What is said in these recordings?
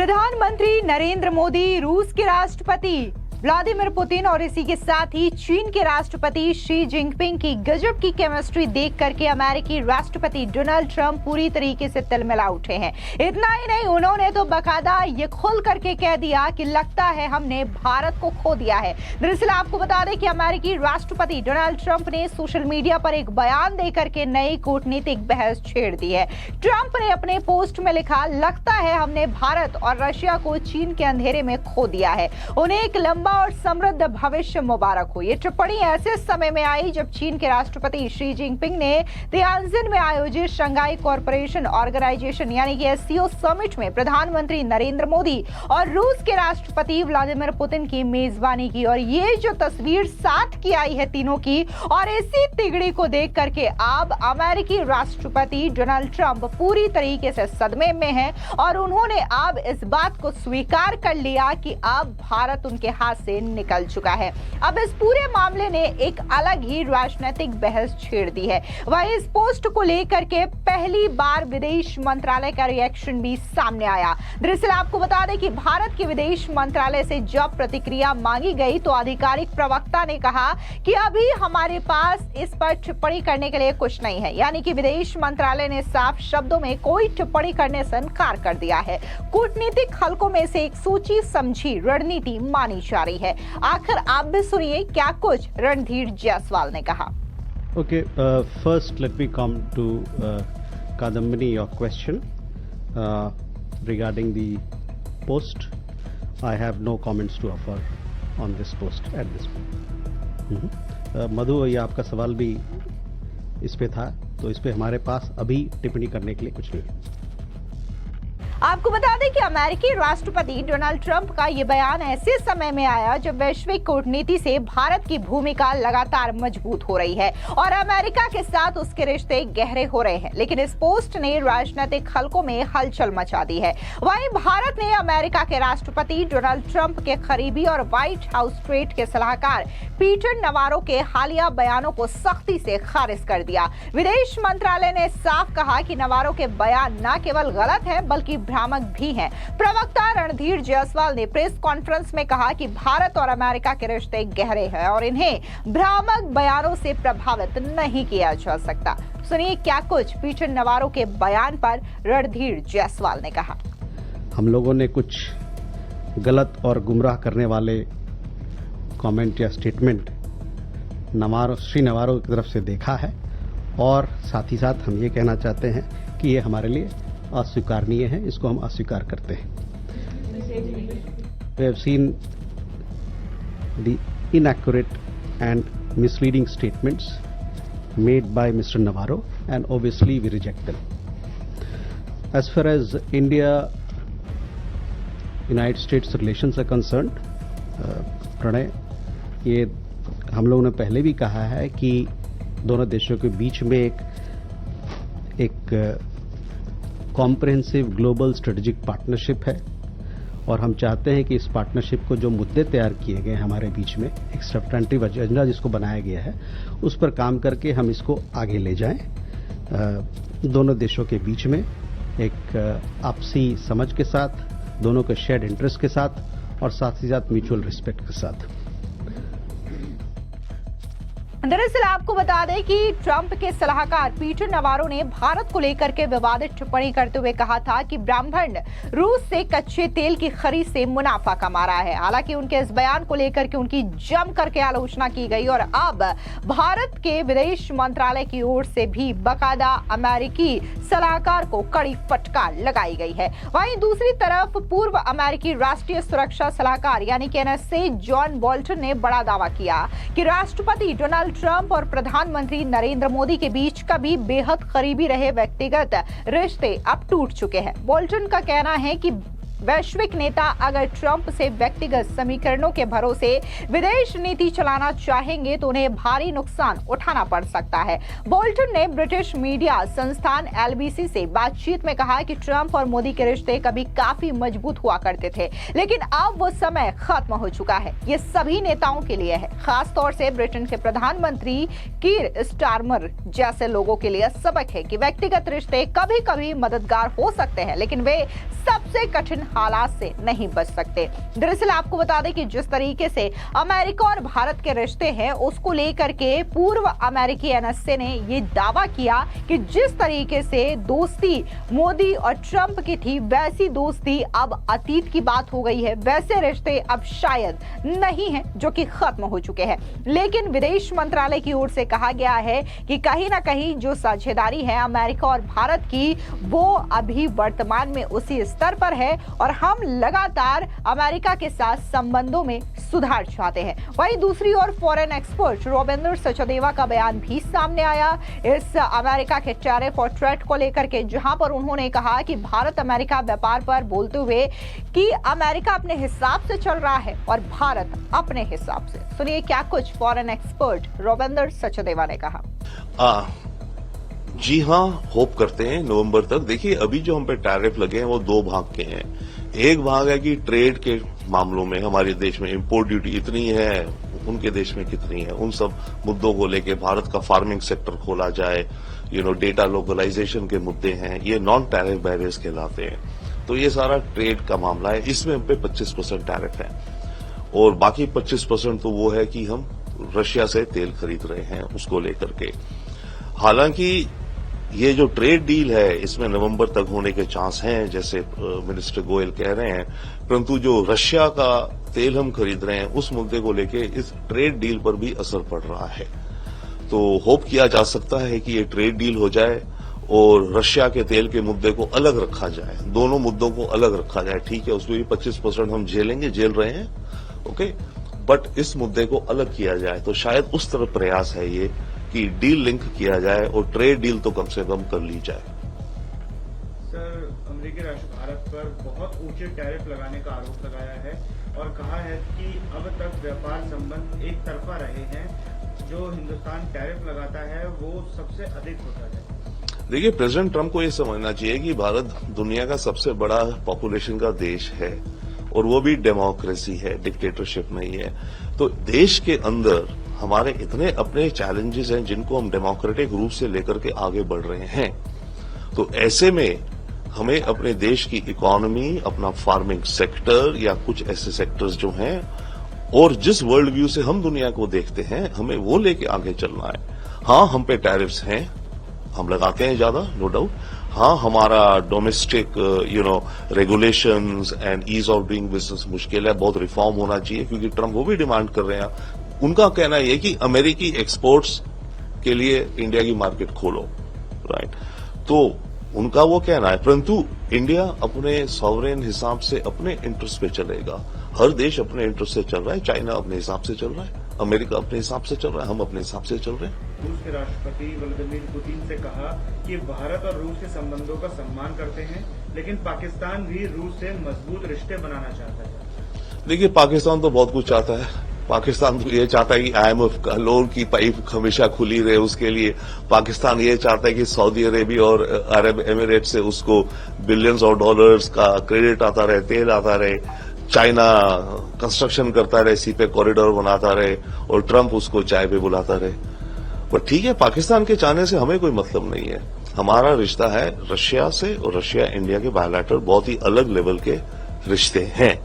प्रधानमंत्री नरेंद्र मोदी, रूस के राष्ट्रपति व्लादिमीर पुतिन और इसी के साथ ही चीन के राष्ट्रपति शी जिनपिंग की गजब की केमिस्ट्री देख करके अमेरिकी राष्ट्रपति डोनाल्ड ट्रंप पूरी तरीके से तिलमिला उठे हैं। इतना ही नहीं, उन्होंने तो बकायदा ये खुल करके कह दिया कि लगता है हमने भारत को खो दिया है। दरअसल आपको बता दें कि अमेरिकी राष्ट्रपति डोनाल्ड ट्रंप ने सोशल मीडिया पर एक बयान देकर के नई कूटनीतिक बहस छेड़ दी है। ट्रंप ने अपने पोस्ट में लिखा, लगता है हमने भारत और रशिया को चीन के अंधेरे में खो दिया है। उन्हें एक लंबा और समृद्ध भविष्य मुबारक हो। ये टिप्पणी ऐसे समय में आई जब चीन के राष्ट्रपति शी जिनपिंग ने तियानजिन में आयोजित शंघाई कोऑपरेशन ऑर्गेनाइजेशन यानी कि एससीओ समिट में प्रधानमंत्री नरेंद्र मोदी और रूस के राष्ट्रपति व्लादिमीर पुतिन की मेजबानी की। और ये जो तस्वीर साथ की आई है तीनों की, और इसी तिगड़ी को देख करके अब अमेरिकी राष्ट्रपति डोनाल्ड ट्रंप पूरी तरीके से सदमे में है और उन्होंने अब इस बात को स्वीकार कर लिया कि अब भारत उनके हाथ से निकल चुका है। अब इस पूरे मामले ने एक अलग ही राजनीतिक बहस छेड़ दी है। वहीं इस पोस्ट को लेकर के पहली बार विदेश मंत्रालय का रिएक्शन भी सामने आया। दरअसल आपको बता दें कि भारत के विदेश मंत्रालय से जब प्रतिक्रिया मांगी गई तो आधिकारिक प्रवक्ता ने कहा कि अभी हमारे पास इस पर टिप्पणी करने के लिए कुछ नहीं है। यानी कि विदेश मंत्रालय ने साफ शब्दों में कोई टिप्पणी करने से इनकार कर दिया है। कूटनीतिक हलकों में से एक सोची समझी रणनीति मानी जा रही है। आखिर आप भी सुनिए क्या कुछ रणधीर जायसवाल ने कहा। Okay, first let me come to Kadambini, your question regarding the post. I have no comments to offer on this post at this point. मधु, ये आपका सवाल भी इस पे था, तो इस पे हमारे पास अभी टिप्पणी करने के लिए कुछ नहीं है। आपको बता दें कि अमेरिकी राष्ट्रपति डोनाल्ड ट्रंप का ये बयान ऐसे समय में आया जब वैश्विक कूटनीति से भारत की भूमिका लगातार मजबूत हो रही है और अमेरिका के साथ उसके रिश्ते गहरे हो रहे हैं। लेकिन इस पोस्ट ने राजनीतिक हलकों में हलचल मचा दी है। वहीं भारत ने अमेरिका के राष्ट्रपति डोनाल्ड ट्रंप के करीबी और व्हाइट हाउस स्ट्रेट के सलाहकार पीटर नवारो के हालिया बयानों को सख्ती से खारिज कर दिया। विदेश मंत्रालय ने साफ कहा कि नवारो के बयान न केवल गलत है बल्कि भ्रामक भी हैं। प्रवक्ता रणधीर जायसवाल ने प्रेस कॉन्फ्रेंस में कहा कि भारत और अमेरिका के रिश्ते गहरे हैं और इन्हें भ्रामक बयानों से प्रभावित नहीं किया जा सकता। सुनिए क्या कुछ पीटर नवारो के बयान पर रणधीर जायसवाल ने कहा। हम लोगों ने कुछ गलत और गुमराह करने वाले कमेंट या स्टेटमेंट श्री नवारो की तरफ से देखा है और साथ ही साथ हम ये कहना चाहते हैं कि ये हमारे लिए अस्वीकारनीय है, इसको हम अस्वीकार करते हैं। We have seen the inaccurate and misleading statements made by Mr. Navarro and obviously we reject them. As far as India-United States relations are concerned, Pranay, ये हम लोगों ने पहले भी कहा है कि दोनों देशों के बीच में एक कॉम्प्रिहेंसिव ग्लोबल स्ट्रेटेजिक पार्टनरशिप है और हम चाहते हैं कि इस पार्टनरशिप को जो मुद्दे तैयार किए गए हमारे बीच में, एक सब्सटेंटिव एजेंडा जिसको बनाया गया है, उस पर काम करके हम इसको आगे ले जाएं, दोनों देशों के बीच में एक आपसी समझ के साथ, दोनों के शेयर्ड इंटरेस्ट के साथ और साथ ही साथ म्यूचुअल रिस्पेक्ट के साथ। दरअसल आपको बता दें कि ट्रंप के सलाहकार पीटर नवारो ने भारत को लेकर के विवादित टिप्पणी करते हुए कहा था कि ब्राह्मण रूस से कच्चे तेल की खरीद से मुनाफा कमा रहा है। हालांकि उनके इस बयान को लेकर के उनकी जम करके आलोचना की गई और अब भारत के विदेश मंत्रालय की ओर से भी बाकायदा अमेरिकी सलाहकार को कड़ी फटकार लगाई गई है। वहीं दूसरी तरफ पूर्व अमेरिकी राष्ट्रीय सुरक्षा सलाहकार यानी कि एनएसए जॉन बोल्टन ने बड़ा दावा किया कि राष्ट्रपति डोनाल्ड ट्रंप और प्रधानमंत्री नरेंद्र मोदी के बीच कभी बेहद करीबी रहे व्यक्तिगत रिश्ते अब टूट चुके हैं। बोल्टन का कहना है कि वैश्विक नेता अगर ट्रंप से व्यक्तिगत समीकरणों के भरोसे विदेश नीति चलाना चाहेंगे तो उन्हें भारी नुकसान उठाना पड़ सकता है। बोल्टन ने ब्रिटिश मीडिया संस्थान एलबीसी से बातचीत में कहा कि ट्रंप और मोदी के रिश्ते कभी काफी मजबूत हुआ करते थे, लेकिन अब वो समय खत्म हो चुका है। ये सभी नेताओं के लिए है, खास तौर से ब्रिटेन के प्रधानमंत्री कीर स्टारमर जैसे लोगों के लिए सबक है कि व्यक्तिगत रिश्ते कभी कभी मददगार हो सकते हैं, लेकिन वे सबसे कठिन हालात से नहीं बच सकते। दरअसल आपको बता दें कि जिस तरीके से अमेरिका और भारत के रिश्ते हैं उसको लेकर के पूर्व अमेरिकी एनएसए ने ये दावा किया कि जिस तरीके से दोस्ती मोदी और ट्रंप की थी वैसी दोस्ती अब अतीत की बात हो गई है, वैसे रिश्ते अब शायद नहीं है जो कि खत्म हो चुके हैं। लेकिन विदेश मंत्रालय की ओर से कहा गया है कि कहीं ना कहीं जो साझेदारी है अमेरिका और भारत की वो अभी वर्तमान में उसी स्तर पर है और हम लगातार अमेरिका के साथ संबंधों में सुधार चाहते हैं। वहीं दूसरी ओर फॉरेन एक्सपर्ट रविंद्र सचदेवा का बयान भी सामने आया इस अमेरिका के टैरिफ और ट्रेड को लेकर के, जहां पर उन्होंने कहा कि भारत अमेरिका व्यापार पर बोलते हुए कि अमेरिका अपने हिसाब से चल रहा है और भारत अपने हिसाब से। सुनिए क्या कुछ फॉरेन एक्सपर्ट रविंद्र सचदेवा ने कहा। जी हाँ, होप करते हैं नवंबर तक। देखिए अभी जो हम पे टैरिफ लगे हैं वो दो भाग के हैं। एक भाग है कि ट्रेड के मामलों में हमारे देश में इंपोर्ट ड्यूटी इतनी है, उनके देश में कितनी है, उन सब मुद्दों को लेके भारत का फार्मिंग सेक्टर खोला जाए, डेटा लोकलाइजेशन के मुद्दे हैं, ये नॉन टैरिफ बैरियर्स कहलाते हैं। तो ये सारा ट्रेड का मामला है, इसमें हम पे 25% टैरिफ है और बाकी 25% तो वो है कि हम रशिया से तेल खरीद रहे हैं उसको लेकर के। हालांकि ये जो ट्रेड डील है इसमें नवंबर तक होने के चांस हैं जैसे मिनिस्टर गोयल कह रहे हैं, परंतु जो रशिया का तेल हम खरीद रहे हैं उस मुद्दे को लेके इस ट्रेड डील पर भी असर पड़ रहा है। तो होप किया जा सकता है कि ये ट्रेड डील हो जाए और रशिया के तेल के मुद्दे को अलग रखा जाए, दोनों मुद्दों को अलग रखा जाए। ठीक है, उसमें भी 25% हम झेल रहे हैं, ओके, बट इस मुद्दे को अलग किया जाए। तो शायद उस तरफ प्रयास है ये कि डील लिंक किया जाए और ट्रेड डील तो कम से कम कर ली जाए। सर, अमेरिकी राष्ट्र भारत पर बहुत ऊंचे टैरिफ लगाने का आरोप लगाया है और कहा है कि अब तक व्यापार संबंध एक तरफा रहे हैं, जो हिंदुस्तान टैरिफ लगाता है वो सबसे अधिक होता है। देखिए, प्रेसिडेंट ट्रंप को ये समझना चाहिए कि भारत दुनिया का सबसे बड़ा पॉपुलेशन का देश है और वो भी डेमोक्रेसी है, डिक्टेटरशिप नहीं है। तो देश के अंदर हमारे इतने अपने चैलेंजेस हैं जिनको हम डेमोक्रेटिक रूप से लेकर के आगे बढ़ रहे हैं। तो ऐसे में हमें अपने देश की इकोनॉमी, अपना फार्मिंग सेक्टर या कुछ ऐसे सेक्टर्स जो हैं और जिस वर्ल्ड व्यू से हम दुनिया को देखते हैं हमें वो लेके आगे चलना है। हाँ, हम पे टैरिफ्स हैं, हम लगाते हैं ज्यादा, नो डाउट। हाँ, हमारा domestic regulations and ease of doing business मुश्किल है, बहुत रिफॉर्म होना चाहिए क्योंकि ट्रंप वो भी डिमांड कर रहे हैं। उनका कहना यह कि अमेरिकी एक्सपोर्ट्स के लिए इंडिया की मार्केट खोलो, राइट। तो उनका वो कहना है, परंतु इंडिया अपने सॉवरेन हिसाब से अपने इंटरेस्ट पे चलेगा। हर देश अपने इंटरेस्ट से चल रहा है, चाइना अपने हिसाब से चल रहा है, अमेरिका अपने हिसाब से चल रहा है, हम अपने हिसाब से चल रहे हैं। रूस के राष्ट्रपति व्लादिमीर पुतिन से कहा कि भारत और रूस के संबंधों का सम्मान करते हैं, लेकिन पाकिस्तान भी रूस से मजबूत रिश्ते बनाना चाहता है। देखिए, पाकिस्तान तो बहुत कुछ चाहता है। पाकिस्तान तो ये चाहता है कि IMF का लोन की पाइप हमेशा खुली रहे उसके लिए। पाकिस्तान ये चाहता है कि सऊदी अरेबिया और अरब एमिरेट से उसको बिलियंस ऑफ डॉलर्स का क्रेडिट आता रहे, तेल आता रहे। चाइना कंस्ट्रक्शन करता रहे, सी पे कॉरिडोर बनाता रहे और ट्रंप उसको चाय पे बुलाता रहे। पर ठीक है, पाकिस्तान के चाहने से हमें कोई मतलब नहीं है। हमारा रिश्ता है रशिया से और रशिया इंडिया के बायलैटरल बहुत ही अलग लेवल के रिश्ते हैं।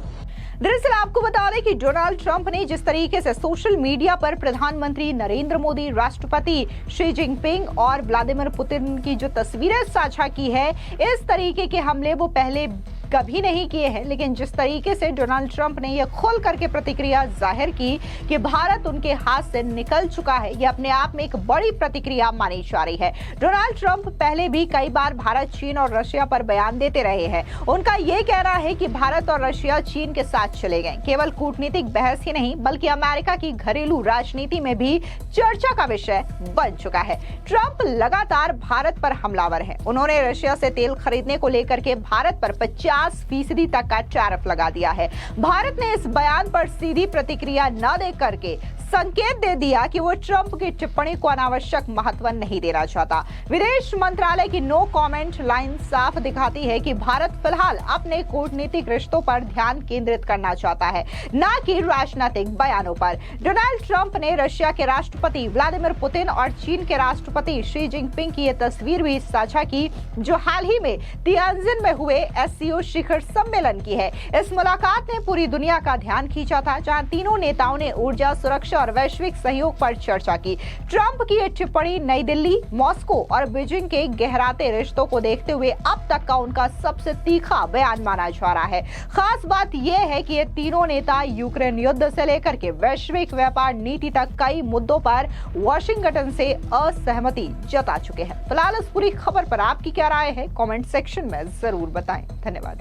दरअसल आपको बता दें कि डोनाल्ड ट्रंप ने जिस तरीके से सोशल मीडिया पर प्रधानमंत्री नरेंद्र मोदी, राष्ट्रपति शी जिनपिंग और व्लादिमीर पुतिन की जो तस्वीरें साझा की है, इस तरीके के हमले वो पहले कभी नहीं किए हैं। लेकिन जिस तरीके से डोनाल्ड ट्रंप ने यह खोल करके प्रतिक्रिया जाहिर की कि भारत उनके हाथ से निकल चुका है, यह अपने आप में एक बड़ी प्रतिक्रिया मानी जा रही है। डोनाल्ड ट्रंप पहले भी कई बार भारत, चीन और रशिया पर बयान देते रहे हैं। उनका यह कहना है कि भारत और रशिया चीन के साथ चले गए। केवल कूटनीतिक बहस ही नहीं बल्कि अमेरिका की घरेलू राजनीति में भी चर्चा का विषय बन चुका है। ट्रंप लगातार भारत पर हमलावर है। उन्होंने रशिया से तेल खरीदने को लेकर के भारत पर 50% तक का टैरिफ लगा दिया है। भारत ने इस बयान पर सीधी प्रतिक्रिया न दे करके संकेत दे दिया कि वो ट्रंप की टिप्पणी को अनावश्यक महत्व नहीं देना चाहता। विदेश मंत्रालय की नो कमेंट लाइन साफ दिखाती है कि भारत फिलहाल अपने कूटनीतिक रिश्तों पर ध्यान केंद्रित करना चाहता है, न कि राजनीतिक बयानों पर। डोनाल्ड ट्रंप ने रशिया के राष्ट्रपति व्लादिमीर पुतिन और चीन के राष्ट्रपति शी जिनपिंग की यह तस्वीर भी साझा की, जो हाल ही में तियानजिन में हुए SCO शिखर सम्मेलन की है। इस मुलाकात ने पूरी दुनिया का ध्यान खींचा था, जहां तीनों नेताओं ने ऊर्जा, सुरक्षा और वैश्विक सहयोग पर चर्चा की। ट्रंप की ये टिप्पणी नई दिल्ली, मॉस्को और बीजिंग के गहराते रिश्तों को देखते हुए अब तक का उनका सबसे तीखा बयान माना जा रहा है। खास बात यह है कि ये तीनों नेता यूक्रेन युद्ध से लेकर के वैश्विक व्यापार नीति तक कई मुद्दों पर वाशिंगटन से असहमति जता चुके हैं। फिलहाल इस पूरी खबर पर आपकी क्या राय है, कमेंट सेक्शन में जरूर बताएं। धन्यवाद।